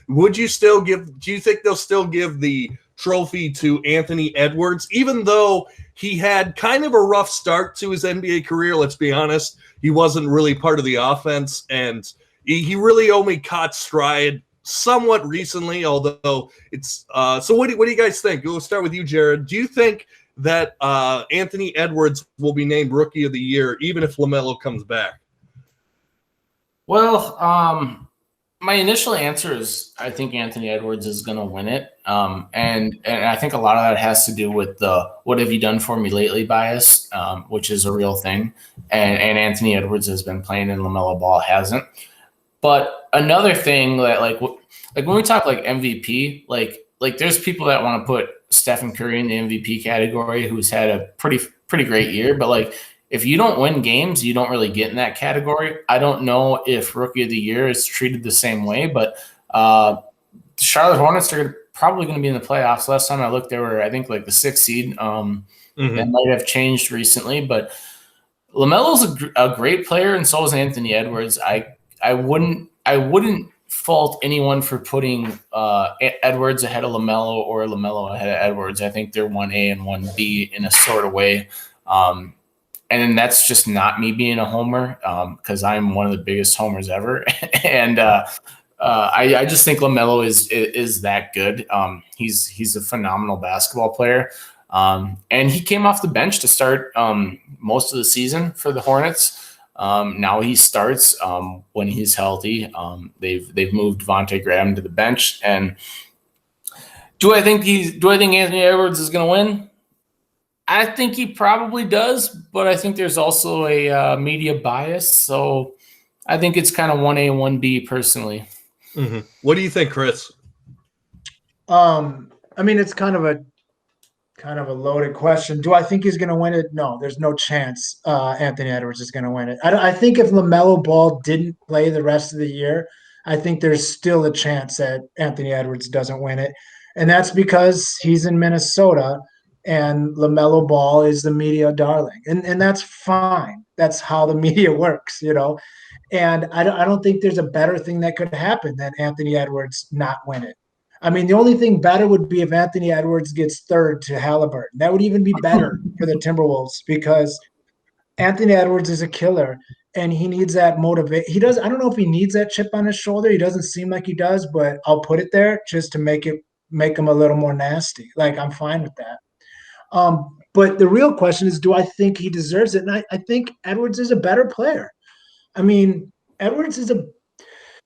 Would you still give? Do you think they'll still give the trophy to Anthony Edwards, even though he had kind of a rough start to his NBA career? Let's be honest, he wasn't really part of the offense, and he really only caught stride somewhat recently. Although it's so, what do you guys think? We'll start with you, Jared. Do you think that Anthony Edwards will be named Rookie of the Year, even if LaMelo comes back? Well, my initial answer is I think Anthony Edwards is going to win it, and I think a lot of that has to do with the "what have you done for me lately" bias, which is a real thing, and Anthony Edwards has been playing and LaMelo Ball hasn't. But another thing that like when we talk like MVP, like there's people that want to put Stephen Curry in the MVP category, who's had a pretty great year, but like if you don't win games, you don't really get in that category. I don't know if Rookie of the Year is treated the same way, but the Charlotte Hornets are probably going to be in the playoffs. Last time I looked, they were, I think, like the 6th seed. That might have changed recently, but LaMelo's a great player, and so is Anthony Edwards. I wouldn't fault anyone for putting Edwards ahead of LaMelo or LaMelo ahead of Edwards. I think they're 1A and 1B in a sort of way. And that's just not me being a homer, because I'm one of the biggest homers ever. And I just think LaMelo is that good. He's a phenomenal basketball player. And he came off the bench to start most of the season for the Hornets. Now he starts when he's healthy. They've moved Devontae Graham to the bench. And do I think Anthony Edwards is going to win? I think he probably does, but I think there's also a media bias. So I think it's kind of 1A, 1B personally. Mm-hmm. What do you think, Chris? I mean, it's kind of a loaded question. Do I think he's going to win it? No, there's no chance Anthony Edwards is going to win it. I think if LaMelo Ball didn't play the rest of the year, I think there's still a chance that Anthony Edwards doesn't win it. And that's because he's in Minnesota and LaMelo Ball is the media darling. And that's fine. That's how the media works, you know. And I don't think there's a better thing that could happen than Anthony Edwards not win it. I mean, the only thing better would be if Anthony Edwards gets third to Halliburton. That would even be better for the Timberwolves, because Anthony Edwards is a killer and he needs that motivation. I don't know if he needs that chip on his shoulder. He doesn't seem like he does, but I'll put it there just to make him a little more nasty. Like, I'm fine with that. But the real question is, do I think he deserves it? And I think Edwards is a better player. I mean, Edwards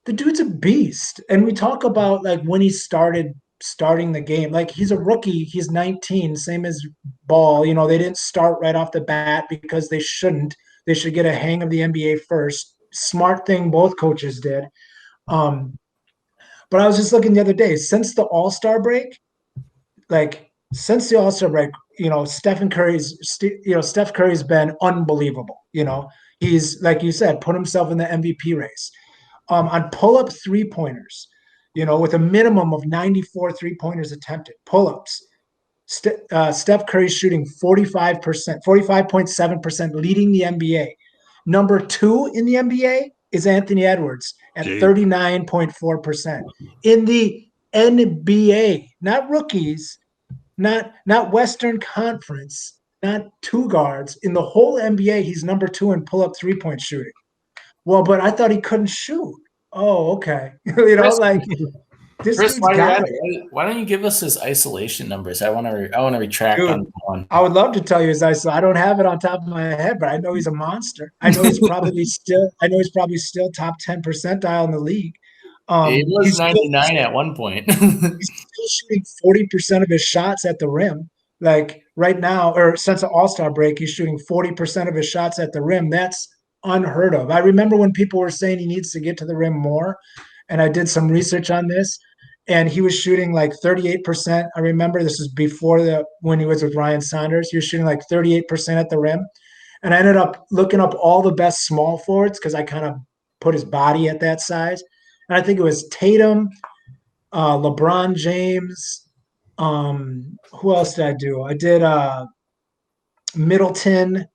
the dude's a beast. And we talk about like when he starting the game, like he's a rookie, he's 19, same as Ball. You know, they didn't start right off the bat because they shouldn't. They should get a hang of the NBA first. Smart thing both coaches did. But I was just looking the other day, since the All-Star break, you know, Steph Curry's been unbelievable. You know, he's, like you said, put himself in the MVP race. On pull-up three-pointers, you know, with a minimum of 94 three-pointers attempted, pull-ups, Steph Curry's shooting 45%, 45.7%, leading the NBA. Number 2 in the NBA is Anthony Edwards at 39.4%. In the NBA, not rookies, not Western Conference, not two guards. In the whole NBA, he's number 2 in pull-up three-point shooting. Well, but I thought he couldn't shoot. Oh, okay. You know, like this Chris, dude's got it. Why don't you give us his isolation numbers? I want to retract on one. I would love to tell you his isolation. I don't have it on top of my head, but I know he's a monster. I know he's probably still top 10 percentile in the league. He was 99 at one point. He's still shooting 40% of his shots at the rim. Like right now, or since the All-Star break, he's shooting 40% of his shots at the rim. That's unheard of. I remember when people were saying he needs to get to the rim more, and I did some research on this, and he was shooting like 38%. I remember this was before when he was with Ryan Saunders. He was shooting like 38% at the rim, and I ended up looking up all the best small forwards because I kind of put his body at that size, and I think it was Tatum, LeBron James. Who else did I do? I did Middleton.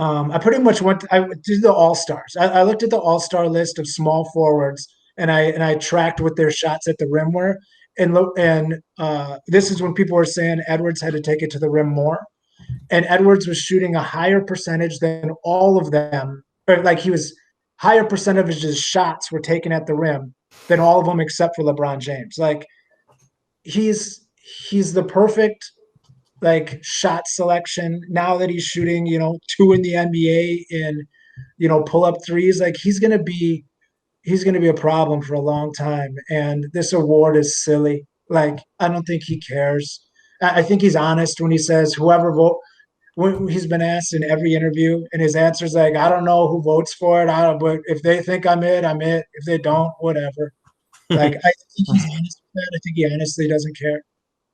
I pretty much I did the All-Stars. I looked at the All-Star list of small forwards, and I tracked what their shots at the rim were. And look, and this is when people were saying Edwards had to take it to the rim more, and Edwards was shooting a higher percentage than all of them, or like he was higher percentage of his shots were taken at the rim than all of them except for LeBron James. Like he's the perfect like shot selection now that he's shooting, 2 in the NBA and pull up threes. Like he's gonna be a problem for a long time. And this award is silly. Like I don't think he cares. I think he's honest when he says whoever vote. When he's been asked in every interview, and his answer is like, "I don't know who votes for it. I don't, but if they think I'm it, I'm it. If they don't, whatever." Like I think he's honest with that. I think he honestly doesn't care.